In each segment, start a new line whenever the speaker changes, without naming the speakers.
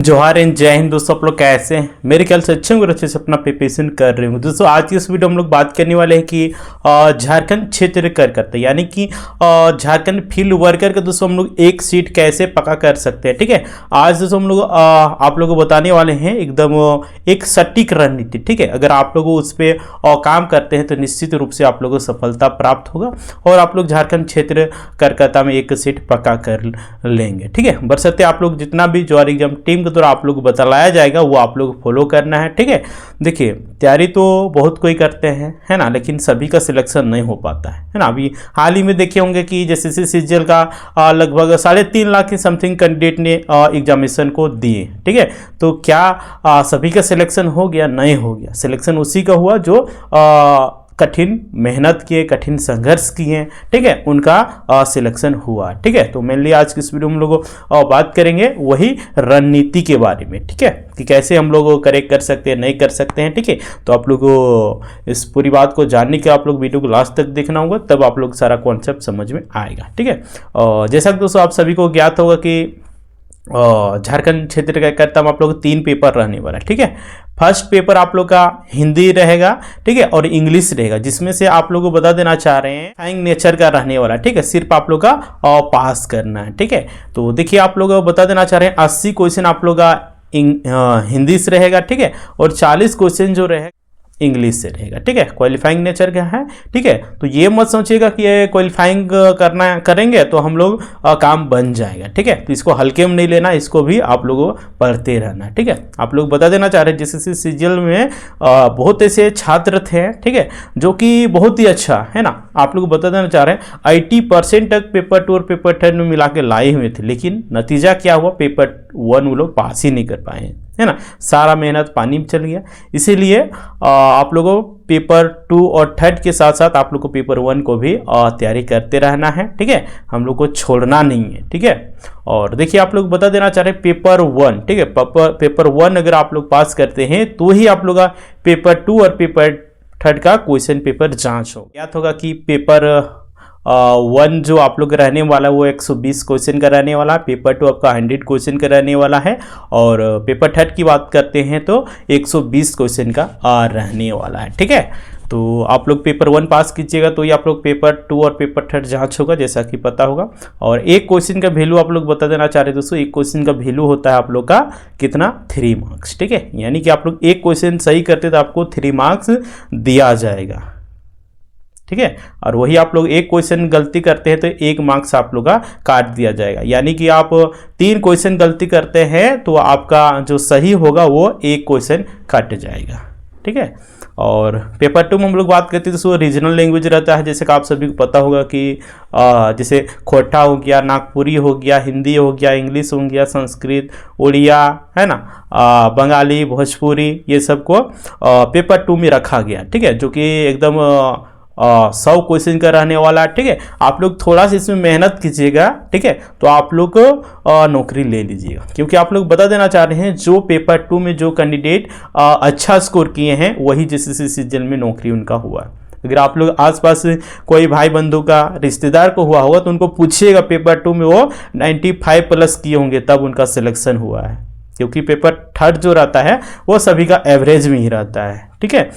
जोहार एंड जय हिंद दोस्तों। आप लोग कैसे हैं? मेरे ख्याल से अच्छे होंगे, अच्छे से अपना प्रिपरेशन कर रहे होंगे। दोस्तों आज की इस वीडियो में हम लोग बात करने वाले हैं कि झारखंड क्षेत्र कार्यकर्ता यानी कि झारखंड फील्ड वर्कर का दोस्तों हम लोग एक सीट कैसे पक्का कर सकते हैं। ठीक है, आज दोस्तों हम लोग आप लोगों को बताने वाले हैं एकदम एक सटीक रणनीति। ठीक है, अगर आप लोग उस पर काम करते हैं तो निश्चित रूप से आप लोगों को सफलता प्राप्त होगा और आप लोग झारखंड क्षेत्र कार्यकर्ता में एक सीट पक्का कर लेंगे। ठीक है, बशर्ते आप लोग जितना भी जोहार एग्जाम टीम तो आप लोग बतलाया जाएगा वो आप लोग फॉलो करना है। ठीक है, देखिए तैयारी तो बहुत कोई करते हैं है ना, लेकिन सभी का सिलेक्शन नहीं हो पाता है ना। अभी हाल ही में देखे होंगे कि जैसे सीजीएल का लगभग 3.5 लाख की समथिंग कैंडिडेट ने एग्जामिनेशन को दिए। ठीक है, तो क्या सभी का सिलेक्शन हो गया? नहीं हो गया। सिलेक्शन उसी का हुआ जो कठिन मेहनत किए, कठिन संघर्ष किए। ठीक है, उनका सिलेक्शन हुआ। ठीक है, तो मेनली आज की इस वीडियो में हम लोग बात करेंगे वही रणनीति के बारे में। ठीक है, कि कैसे हम लोग करेक्ट कर सकते हैं, नहीं कर सकते हैं। ठीक है, तो आप लोग को इस पूरी बात को जानने के आप लोग वीडियो को लास्ट तक देखना होगा, तब आप लोग सारा कॉन्सेप्ट समझ में आएगा। ठीक है, जैसा कि दोस्तों आप सभी को ज्ञात होगा कि झारखंड क्षेत्र कार्यकर्ता में आप लोग 3 पेपर रहने वाला है। ठीक है, फर्स्ट पेपर आप लोग का हिंदी रहेगा, ठीक है, और इंग्लिश रहेगा, जिसमें से आप लोग को बता देना चाह रहे हैं फाइंग नेचर का रहने वाला। ठीक है, सिर्फ आप लोग का पास करना है। ठीक है, तो देखिए आप लोग बता देना चाह रहे हैं 80 क्वेश्चन आप लोग का हिंदी से रहेगा। ठीक है, और 40 क्वेश्चन जो रहेगा इंग्लिश से रहेगा। ठीक है, क्वालिफाइंग नेचर का है। ठीक है, तो ये मत सोचिएगा कि ये क्वालिफाइंग करेंगे तो हम लोग काम बन जाएगा। ठीक है, तो इसको हल्के में नहीं लेना, इसको भी आप लोगों को पढ़ते रहना। ठीक है, आप लोग बता देना चाह रहे हैं जैसे सीजीएल में बहुत ऐसे छात्र थे, ठीक है, जो कि बहुत ही अच्छा है ना, आप लोग बता देना चाह रहे हैं 80% तक पेपर 2 और पेपर 10 में मिला के लाए हुए थे, लेकिन नतीजा क्या हुआ? पेपर 1 वो लोग पास ही नहीं कर पाए, है ना। सारा मेहनत पानी में चल गया। इसीलिए आप लोगों को पेपर 2 और 3 के साथ साथ आप लोग को पेपर 1 को भी तैयारी करते रहना है। ठीक है, हम लोग को छोड़ना नहीं है। ठीक है, और देखिए आप लोग बता देना चाह रहे हैं पेपर 1, ठीक है, पेपर 1 अगर आप लोग पास करते हैं तो ही आप लोग का पेपर 2 और पेपर 3 का क्वेश्चन पेपर जांच हो। याद होगा कि पेपर 1 जो आप लोग रहने वाला है वो 120 क्वेश्चन का रहने वाला है, पेपर 2 आपका 100 क्वेश्चन का रहने वाला है, और पेपर 3 की बात करते हैं तो 120 क्वेश्चन का रहने वाला है। ठीक है, तो आप लोग पेपर 1 पास कीजिएगा तो ये आप लोग पेपर 2 और पेपर 3 जांच होगा, जैसा कि पता होगा। और एक क्वेश्चन का वैल्यू आप लोग बता देना चाह रहे हैं दोस्तों, एक क्वेश्चन का वैल्यू होता है आप लोग का कितना? 3 मार्क्स। ठीक है, यानी कि आप लोग एक क्वेश्चन सही करते तो आपको 3 मार्क्स दिया जाएगा। ठीक है, और वही आप लोग एक क्वेश्चन गलती करते हैं तो 1 मार्क्स आप लोग का काट दिया जाएगा। यानी कि आप 3 क्वेश्चन गलती करते हैं तो आपका जो सही होगा वो 1 क्वेश्चन कट जाएगा। ठीक है, और पेपर 2 में हम लोग बात करते हैं तो रीजनल लैंग्वेज रहता है, जैसे कि आप सभी को पता होगा कि जैसे खोटा हो गया, नागपुरी हो गया, हिंदी हो गया, इंग्लिश हो गया, संस्कृत, उड़िया, है ना, बंगाली, भोजपुरी, ये सब को पेपर 2 में रखा गया। ठीक है, जो कि एकदम 100 क्वेश्चन का रहने वाला है। ठीक है, आप लोग थोड़ा सा इसमें मेहनत कीजिएगा। ठीक है, तो आप लोग नौकरी ले लीजिएगा, क्योंकि आप लोग बता देना चाह रहे हैं जो पेपर 2 में जो कैंडिडेट अच्छा स्कोर किए हैं वही जैसे सीजीएल में नौकरी उनका हुआ है। अगर आप लोग आसपास कोई भाई बंधु का रिश्तेदार को हुआ होगा तो उनको पूछिएगा पेपर 2 में वो 95 प्लस किए होंगे तब उनका सिलेक्शन हुआ है, क्योंकि पेपर 3 जो रहता है वो सभी का एवरेज में ही रहता है। ठीक है,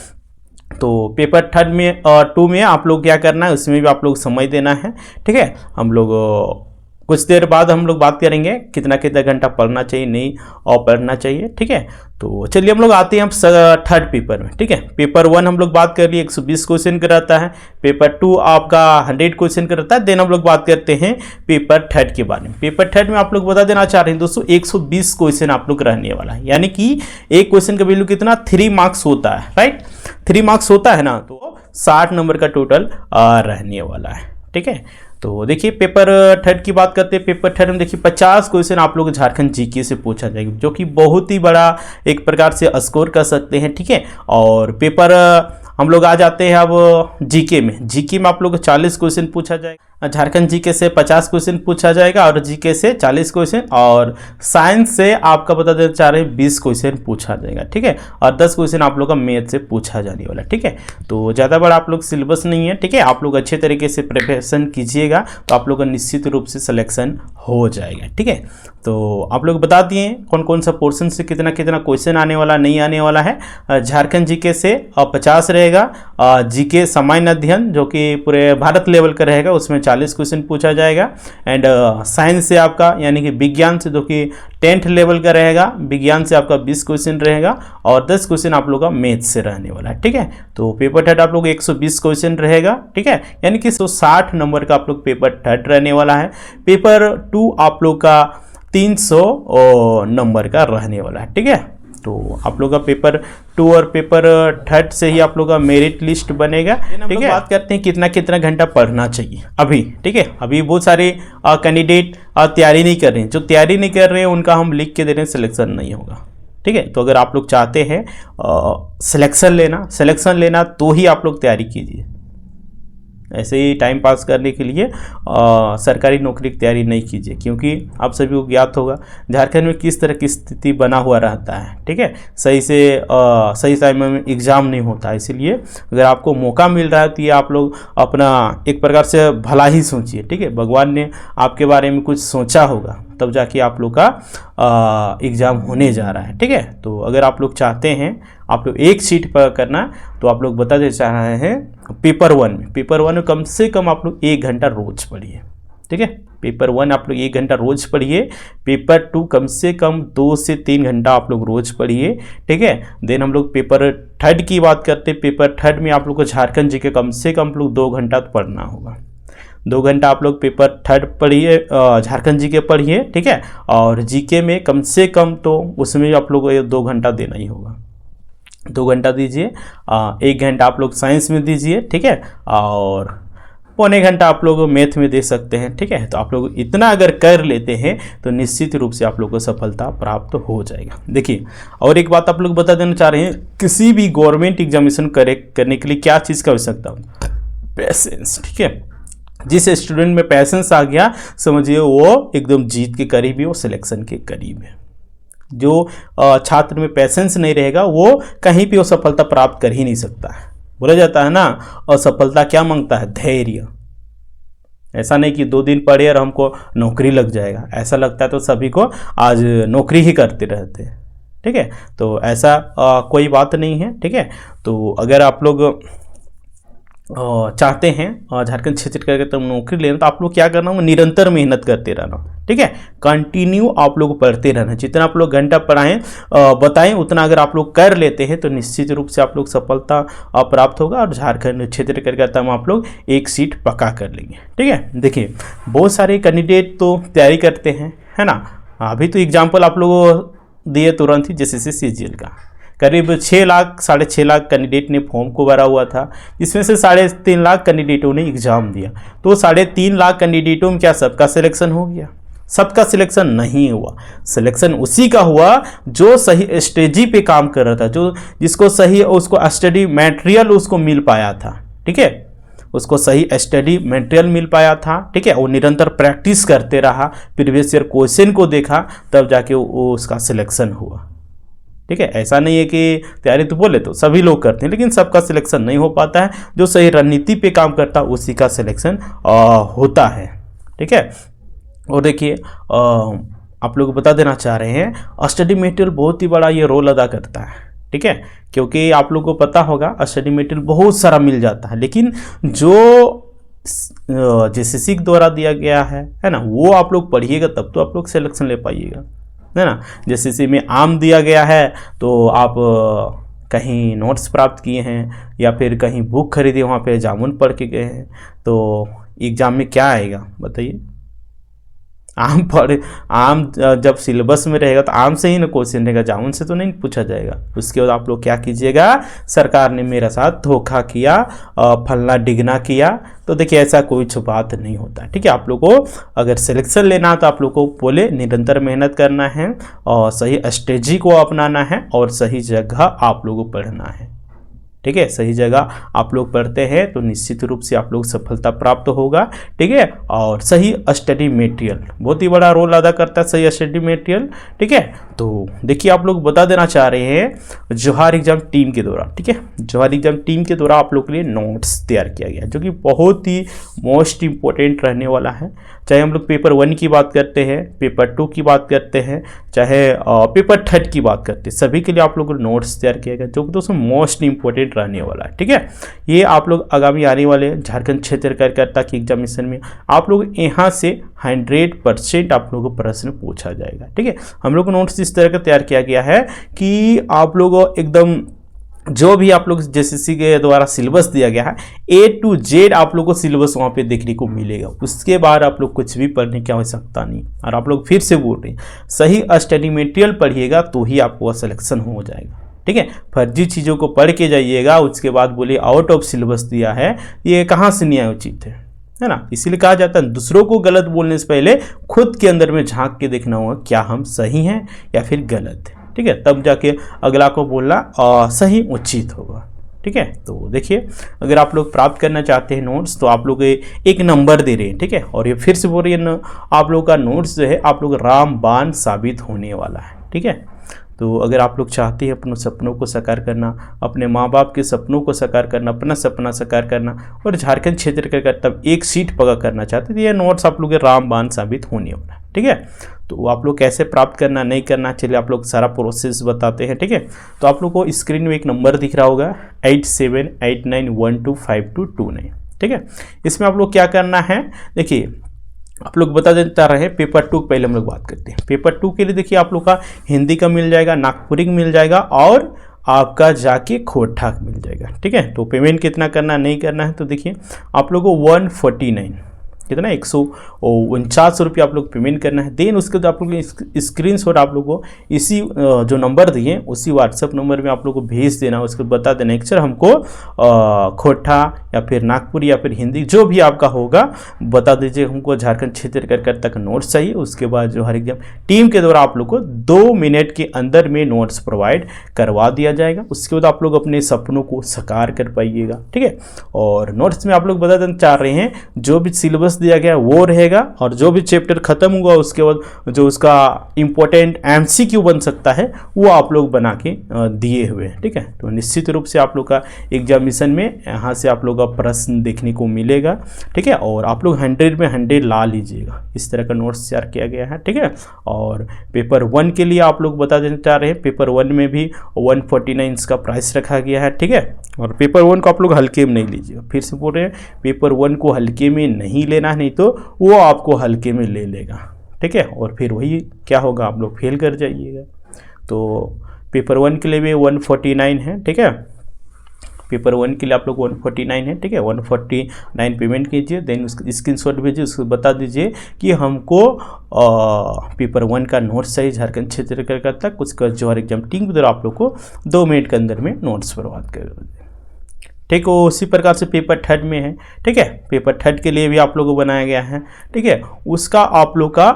तो पेपर 3 में और 2 में आप लोग क्या करना है उसमें भी आप लोग समय देना है। ठीक है, हम लोग कुछ देर बाद हम लोग बात करेंगे कितना कितना घंटा पढ़ना चाहिए, नहीं और पढ़ना चाहिए। ठीक है, तो चलिए हम लोग आते हैं 3rd पेपर में। ठीक है, पेपर 1 हम लोग बात कर लिए 120 क्वेश्चन का रहता है, पेपर 2 आपका 100 क्वेश्चन का रहता है। देन हम लोग बात करते हैं पेपर 3 के बारे में। पेपर 3 में आप लोग बता देना चाह रहे हैं दोस्तों 120 क्वेश्चन आप लोग रहने वाला है, यानी कि एक क्वेश्चन का वैल्यू कितना? 3 मार्क्स होता है, राइट, 3 मार्क्स होता है ना, तो 60 नंबर का टोटल रहने वाला है। ठीक है, तो देखिए पेपर 3 की बात करते हैं। पेपर 3 में देखिए 50 क्वेश्चन आप लोग झारखंड जीके से पूछा जाएगा, जो कि बहुत ही बड़ा एक प्रकार से स्कोर कर सकते हैं। ठीक है, और पेपर हम लोग आ जाते हैं अब जीके में। जीके में आप लोग को 40 क्वेश्चन पूछा जाएगा, झारखंड जीके से 50 क्वेश्चन पूछा जाएगा और जीके से 40 क्वेश्चन, और साइंस से आपका बता देना चाह रहे हैं 20 क्वेश्चन पूछा जाएगा, ठीक है। और 10 क्वेश्चन आप लोग का मैथ से पूछा जाने वाला, ठीक है। तो ज़्यादा बड़ा आप लोग सिलेबस नहीं है, ठीक है। आप लोग अच्छे तरीके से प्रिपरेशन कीजिएगा तो आप लोग का निश्चित रूप से सिलेक्शन हो जाएगा, ठीक है। तो आप लोग बता दिए कौन कौन सा पोर्शन से कितना कितना क्वेश्चन आने वाला नहीं आने वाला है। झारखंड जीके से 50 रहेगा, जीके सामान्य अध्ययन जो कि पूरे भारत लेवल का रहेगा उसमें 40 क्वेश्चन पूछा जाएगा। एंड साइंस से आपका यानी कि विज्ञान से जो कि 10th लेवल का रहेगा, विज्ञान से आपका 20 क्वेश्चन रहेगा और 10 क्वेश्चन आप लोग का मैथ से रहने वाला है, ठीक है। तो पेपर थर्ड आप लोग 120 क्वेश्चन रहेगा, ठीक है, यानी कि 160 नंबर का आप लोग पेपर थर्ड रहने वाला है। पेपर 2 आप लोग का 300 नंबर का रहने वाला है, ठीक है। तो आप लोग का पेपर 2 और पेपर थर्ड से ही आप लोग का मेरिट लिस्ट बनेगा, ठीक है। बात करते हैं कितना कितना घंटा पढ़ना चाहिए अभी, ठीक है। अभी बहुत सारे कैंडिडेट तैयारी नहीं कर रहे हैं, जो तैयारी नहीं कर रहे हैं उनका हम लिख के दे रहे हैं, सिलेक्शन नहीं होगा, ठीक है। तो अगर आप लोग चाहते हैं सिलेक्शन लेना तो ही आप लोग तैयारी कीजिए। ऐसे ही टाइम पास करने के लिए सरकारी नौकरी की तैयारी नहीं कीजिए, क्योंकि आप सभी को ज्ञात होगा झारखंड में किस तरह की स्थिति बना हुआ रहता है, ठीक है। सही टाइम में एग्ज़ाम नहीं होता, इसीलिए अगर आपको मौका मिल रहा है तो ये आप लोग अपना एक प्रकार से भला ही सोचिए, ठीक है। भगवान ने आपके बारे में कुछ सोचा होगा तब जाके आप लोग का एग्ज़ाम होने जा रहा है, ठीक है। तो अगर आप लोग चाहते हैं आप लोग एक सीट पर करना तो आप लोग बता दे चाह रहे हैं पेपर 1 में कम से कम आप लोग 1 घंटा रोज पढ़िए, ठीक है। पेपर 1 आप लोग 1 घंटा रोज पढ़िए, पेपर 2 कम से कम 2 से 3 घंटा आप लोग रोज पढ़िए, ठीक है। देन हम लोग पेपर थर्ड की बात करते हैं। पेपर थर्ड में आप लोग को झारखंड जी के कम से कम लोग 2 घंटा तो पढ़ना होगा, 2 घंटा आप लोग पेपर थर्ड पढ़िए, झारखंड जी के पढ़िए, ठीक है। और जीके में कम से कम तो उसमें आप लोग को 2 घंटा देना ही होगा, 2 घंटा दीजिए। 1 घंटा आप लोग साइंस में दीजिए, ठीक है, और पौने घंटा आप लोग मैथ में दे सकते हैं, ठीक है। तो आप लोग इतना अगर कर लेते हैं तो निश्चित रूप से आप लोग को सफलता प्राप्त हो जाएगा। देखिए और एक बात आप लोग बता देना चाह रहे हैं, किसी भी गवर्नमेंट एग्जामिनेशन करने के लिए क्या चीज़ का आवश्यकता होता है? पैसेंस, ठीक है। जिस स्टूडेंट में पैसेंस आ गया समझिए वो एकदम जीत के करीब है, वो सिलेक्शन के करीब है। जो छात्र में पैसेंस नहीं रहेगा वो कहीं भी वो सफलता प्राप्त कर ही नहीं सकता है। बोला जाता है ना, असफलता क्या मांगता है? धैर्य। ऐसा नहीं कि 2 दिन पढ़े और हमको नौकरी लग जाएगा, ऐसा लगता है तो सभी को आज नौकरी ही करते रहते हैं, ठीक है। तो ऐसा कोई बात नहीं है, ठीक है। तो अगर आप लोग चाहते हैं झारखंड क्षेत्र करके तो नौकरी लेना तो आप लोग क्या करना होगा? निरंतर मेहनत करते रहना, ठीक है। कंटिन्यू आप लोग पढ़ते रहना, जितना आप लोग घंटा पढ़ाएं बताएं उतना अगर आप लोग कर लेते हैं तो निश्चित रूप से आप लोग सफलता प्राप्त होगा और झारखंड क्षेत्र करके आप लोग 1 सीट पक्का कर लेंगे, ठीक है। देखिए बहुत सारे कैंडिडेट तो तैयारी करते हैं, है ना। अभी तो एग्जाम्पल आप लोगों दिए तुरंत ही जेसीसी सीजीएल का, करीब 6 लाख 6.5 लाख कैंडिडेट ने फॉर्म को भरा हुआ था, इसमें से 3.5 लाख कैंडिडेटों ने एग्जाम दिया। तो 3.5 लाख कैंडिडेटों में क्या सबका सिलेक्शन हो गया? सबका सिलेक्शन नहीं हुआ। सिलेक्शन उसी का हुआ जो सही स्ट्रेटजी पे काम कर रहा था, जो जिसको सही उसको स्टडी मटेरियल उसको मिल पाया था, ठीक है। उसको सही स्टडी मटेरियल मिल पाया था, ठीक है। वो निरंतर प्रैक्टिस करते रहा, प्रीवियस ईयर क्वेश्चन को देखा, तब जाके वो उसका सिलेक्शन हुआ, ठीक है। ऐसा नहीं है कि तैयारी तो बोले तो सभी लोग करते हैं, लेकिन सबका सिलेक्शन नहीं हो पाता है। जो सही रणनीति पे काम करता है उसी का सिलेक्शन होता है, ठीक है। और देखिए आप लोग बता देना चाह रहे हैं स्टडी मटेरियल बहुत ही बड़ा ये रोल अदा करता है, ठीक है। क्योंकि आप लोग को पता होगा स्टडी मटेरियल बहुत सारा मिल जाता है, लेकिन जो जेसीसी द्वारा दिया गया है ना, वो आप लोग पढ़िएगा तब तो आप लोग सिलेक्शन ले पाइएगा, है ना। जेसीसी में आम दिया गया है तो आप कहीं नोट्स प्राप्त किए हैं या फिर कहीं बुक खरीदे वहाँ पे जामुन पढ़ के गए हैं, तो एग्ज़ाम में क्या आएगा बताइए? आम जब सिलेबस में रहेगा तो आम से ही ना क्वेश्चन रहेगा, जामुन से तो नहीं पूछा जाएगा। उसके बाद आप लोग क्या कीजिएगा? सरकार ने मेरा साथ धोखा किया, फलना डिगना किया, तो देखिए ऐसा कोई बात नहीं होता, ठीक है। आप लोग को अगर सिलेक्शन लेना तो आप लोग को बोले निरंतर मेहनत करना है और सही स्ट्रेटजी को अपनाना है और सही जगह आप लोगों को पढ़ना है, ठीक है, सही जगह आप लोग पढ़ते हैं तो निश्चित रूप से आप लोग सफलता प्राप्त होगा। ठीक है, और सही स्टडी मटेरियल बहुत ही बड़ा रोल अदा करता है, सही स्टडी मटेरियल। ठीक है, तो देखिए आप लोग बता देना चाह रहे हैं जोहार एग्जाम टीम के द्वारा, ठीक है, जोहार एग्जाम टीम के द्वारा आप लोग के लिए नोट्स तैयार किया गया जो कि बहुत ही मोस्ट इंपॉर्टेंट रहने वाला है। चाहे हम लोग पेपर 1 की बात करते हैं, पेपर 2 की बात करते हैं, चाहे पेपर 3 की बात करते हैं, सभी के लिए आप लोगों को नोट्स तैयार किया गया जो कि दोस्तों मोस्ट इंपॉर्टेंट रहने वाला है। ठीक है, ये आप लोग आगामी आने वाले झारखंड क्षेत्र कार्यकर्ता की एग्जामिनेशन में आप लोग यहाँ से 100% आप लोगों को प्रश्न पूछा जाएगा। ठीक है, हम लोग को नोट्स इस तरह का तैयार किया गया है कि आप लोग एकदम जो भी आप लोग जेसीसी के द्वारा सिलेबस दिया गया है A to Z आप लोग को सिलेबस वहाँ पे देखने को मिलेगा। उसके बाद आप लोग कुछ भी पढ़ने की आवश्यकता नहीं। और आप लोग फिर से बोल रहे हैं सही स्टडी मटेरियल पढ़िएगा तो ही आपको सिलेक्शन हो जाएगा। ठीक है, फर्जी चीज़ों को पढ़ के जाइएगा उसके बाद बोलिए आउट ऑफ सिलेबस दिया है, ये कहाँ से न्याय उचित है ना। इसीलिए कहा जाता है दूसरों को गलत बोलने से पहले खुद के अंदर में झांक के देखना होगा क्या हम सही हैं या फिर गलत है। ठीक है, तब जाके अगला को बोलना सही उचित होगा। ठीक है, तो देखिए अगर आप लोग प्राप्त करना चाहते हैं नोट्स तो आप लोग एक नंबर दे रहे हैं। ठीक है, और ये फिर से बोल रही है आप लोग का नोट्स जो है आप लोग रामबाण साबित होने वाला है। ठीक है, तो अगर आप लोग चाहते हैं अपने सपनों को साकार करना, अपने माँ बाप के सपनों को साकार करना, अपना सपना साकार करना और झारखंड क्षेत्र का तब एक सीट पक्का करना चाहते हैं तो ये नोट्स आप लोग रामबाण साबित होने वाला है। ठीक है, तो आप लोग कैसे प्राप्त करना नहीं करना चलिए आप लोग सारा प्रोसेस बताते हैं। ठीक है, तो आप लोग को स्क्रीन में एक नंबर दिख रहा होगा 8789125229। ठीक है, इसमें आप लोग क्या करना है देखिए आप लोग बता देता रहे पेपर 2 पहले हम लोग बात करते हैं। पेपर 2 के लिए देखिए आप लोग का हिंदी का मिल जाएगा, नागपुरी का मिल जाएगा और आपका जाके खोटा मिल जाएगा। ठीक है, तो पेमेंट कितना करना नहीं करना है तो देखिए आप लोग को 149 कितना 149 रुपये आप लोग पेमेंट करना है। देन उसके बाद आप लोग स्क्रीनशॉट आप लोग को इसी जो नंबर दिए उसी व्हाट्सएप नंबर में आप लोग को भेज देना। उसको बता देना एक सर हमको खोटा या फिर नागपुरी या फिर हिंदी जो भी आपका होगा बता दीजिए, हमको झारखंड क्षेत्र कार्यकर्ता का नोट्स चाहिए। उसके बाद जो हर एग्जाम टीम के द्वारा आप लोग को 2 मिनट के अंदर में नोट्स प्रोवाइड करवा दिया जाएगा। उसके बाद आप लोग अपने सपनों को साकार कर पाइएगा। ठीक है, और नोट्स में आप लोग बता देना चाह रहे हैं जो भी सिलेबस दिया गया वो रहेगा और जो भी चैप्टर खत्म हुआ उसके बाद जो उसका इंपॉर्टेंट एमसीक्यू बन सकता है वो आप लोग बना के दिए हुए हैं। ठीक है, तो निश्चित रूप से आप लोग का एग्जामिनेशन में यहाँ से आप लोग का प्रश्न देखने को मिलेगा। ठीक है, और आप लोग 100 में 100 ला लीजिएगा, इस तरह का नोट्स तैयार किया गया है। ठीक है, और पेपर 1 के लिए आप लोग बता देना चाह रहे हैं पेपर 1 में भी 149 का प्राइस रखा गया है। ठीक है, और पेपर 1 को आप लोग हल्के में नहीं लीजिएगा, फिर से बोल रहे हैं पेपर 1 को हल्के में नहीं लेना, नहीं तो वो आपको हल्के में ले लेगा। ठीक है, और फिर वही क्या होगा आप लोग फेल कर जाइएगा। तो पेपर 1 के लिए भी 149 है। ठीक है, पेपर 1 के लिए आप लोग 149 है। ठीक है, 149 पेमेंट कीजिए, देन उसका स्क्रीनशॉट भेजिए, उसको बता दीजिए कि हमको पेपर 1 का नोट्स चाहिए झारखंड क्षेत्र कार्यकर्ता तक। उसका जोहार एग्जाम टीम के द्वारा आप लोग को 2 मिनट के अंदर में नोट्स प्रोवाइड कर। ठीक है, उसी प्रकार से पेपर 3 में है। ठीक है, पेपर 3 के लिए भी आप लोगों को बनाया गया है। ठीक है, उसका आप लोग का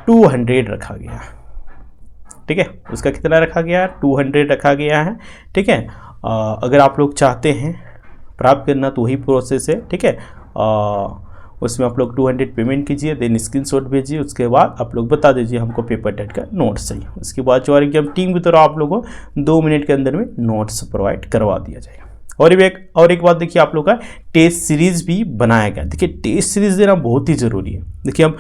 200 रखा गया। ठीक है, उसका कितना रखा गया 200 रखा गया है। ठीक है, अगर आप लोग चाहते हैं प्राप्त करना तो वही प्रोसेस है। ठीक है, उसमें आप लोग 200 पेमेंट कीजिए, देन स्क्रीनशॉट भेजिए, उसके बाद आप लोग बता दीजिए हमको पेपर 3 का नोट्स चाहिए। उसके बाद जो एग्जाम टीम की तरह आप लोगों को 2 मिनट के अंदर में नोट्स प्रोवाइड करवा दिया जाएगा। और एक बात देखिए आप लोग का टेस्ट सीरीज भी बनाया गया। देखिए टेस्ट सीरीज देना बहुत ही ज़रूरी है। देखिए हम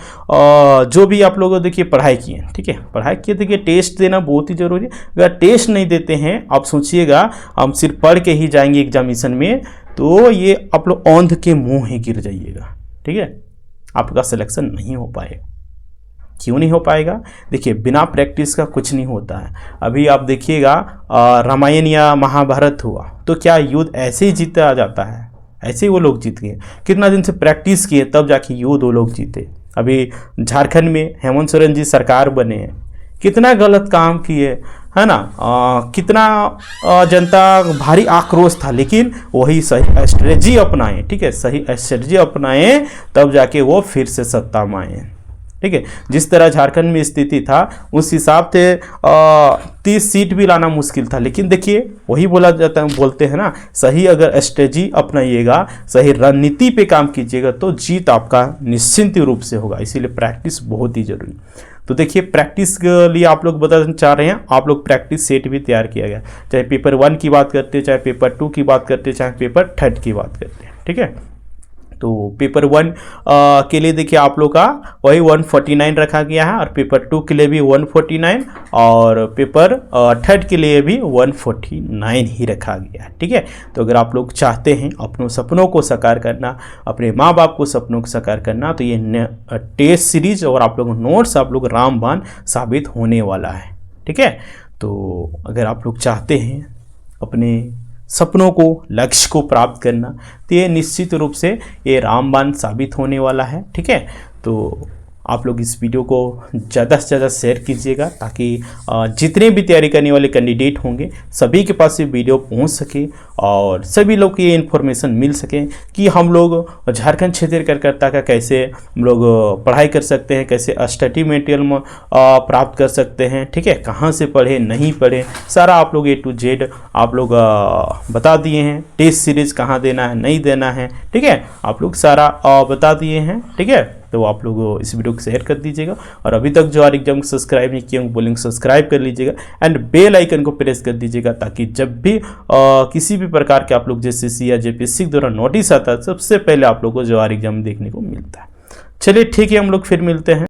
जो भी आप लोग देखिए पढ़ाई किए, ठीक है, पढ़ाई किए, देखिए टेस्ट देना बहुत ही ज़रूरी है। अगर टेस्ट नहीं देते हैं आप सोचिएगा हम सिर्फ पढ़ के ही जाएंगे एग्जामिनेशन में तो ये आप लोग औंध के मुँह ही गिर जाइएगा। ठीक है, आपका सिलेक्शन नहीं हो पाएगा। क्यों नहीं हो पाएगा? देखिए बिना प्रैक्टिस का कुछ नहीं होता है। अभी आप देखिएगा रामायण या महाभारत हुआ तो क्या युद्ध ऐसे ही जीता जाता है? ऐसे ही वो लोग जीत गए, कितना दिन से प्रैक्टिस किए तब जाके युद्ध वो लोग जीते। अभी झारखंड में हेमंत सोरेन जी सरकार बने हैं, कितना गलत काम किए है ना, कितना जनता भारी आक्रोश था, लेकिन वही सही स्ट्रेटजी अपनाए। ठीक है, सही स्ट्रेटजी अपनाए तब जाके वो फिर से सत्ता में आए। ठीक है। जिस तरह झारखंड में स्थिति था उस हिसाब से 30 सीट भी लाना मुश्किल था, लेकिन देखिए वही बोला जाता है, बोलते हैं ना, सही अगर स्ट्रेटजी अपनाइएगा, सही रणनीति पे काम कीजिएगा तो जीत आपका निश्चिंत रूप से होगा। इसीलिए प्रैक्टिस बहुत ही जरूरी। तो देखिए प्रैक्टिस के लिए आप लोग बताना चाह रहे हैं, आप लोग प्रैक्टिस सेट भी तैयार किया गया, चाहे पेपर 1 की बात करते हैं, चाहे पेपर 2 की बात करते हैं, चाहे पेपर 3 की बात करते हैं, ठीक है। तो पेपर 1 के लिए देखिए आप लोग का वही 149 रखा गया है, और पेपर 2 के लिए भी 149, और पेपर 3 के लिए भी 149 ही रखा गया है, ठीक है। तो अगर आप लोग चाहते हैं अपनों सपनों को साकार करना, अपने माँ बाप को सपनों को साकार करना, तो ये टेस्ट सीरीज और आप लोग नोट्स आप लोग रामबाण साबित होने वाला है, ठीक है। तो अगर आप लोग चाहते हैं अपने सपनों को, लक्ष्य को प्राप्त करना, तो ये निश्चित रूप से ये रामबाण साबित होने वाला है, ठीक है। तो आप लोग इस वीडियो को ज़्यादा से ज़्यादा शेयर कीजिएगा, ताकि जितने भी तैयारी करने वाले कैंडिडेट होंगे सभी के पास ये वीडियो पहुंच सके और सभी लोग को ये इन्फॉर्मेशन मिल सके कि हम लोग झारखंड क्षेत्रीय कार्यकर्ता का कैसे हम लोग पढ़ाई कर सकते हैं, कैसे स्टडी मटेरियल प्राप्त कर सकते हैं, ठीक है। कहाँ से पढ़े, नहीं पढ़े, सारा आप लोग A to Z आप लोग बता दिए हैं। टेस्ट सीरीज कहाँ देना है, नहीं देना है, ठीक है, आप लोग सारा बता दिए हैं, ठीक है। तो आप लोग इस वीडियो को शेयर कर दीजिएगा, और अभी तक जो आर एग्जाम को सब्सक्राइब नहीं किए बोलेंगे सब्सक्राइब कर लीजिएगा, एंड बेल आइकन को प्रेस कर दीजिएगा, ताकि जब भी किसी भी प्रकार के आप लोग JCC या JPSC द्वारा नोटिस आता है सबसे पहले आप लोग को जो आर एग्जाम देखने को मिलता है। चलिए ठीक है, हम लोग फिर मिलते हैं।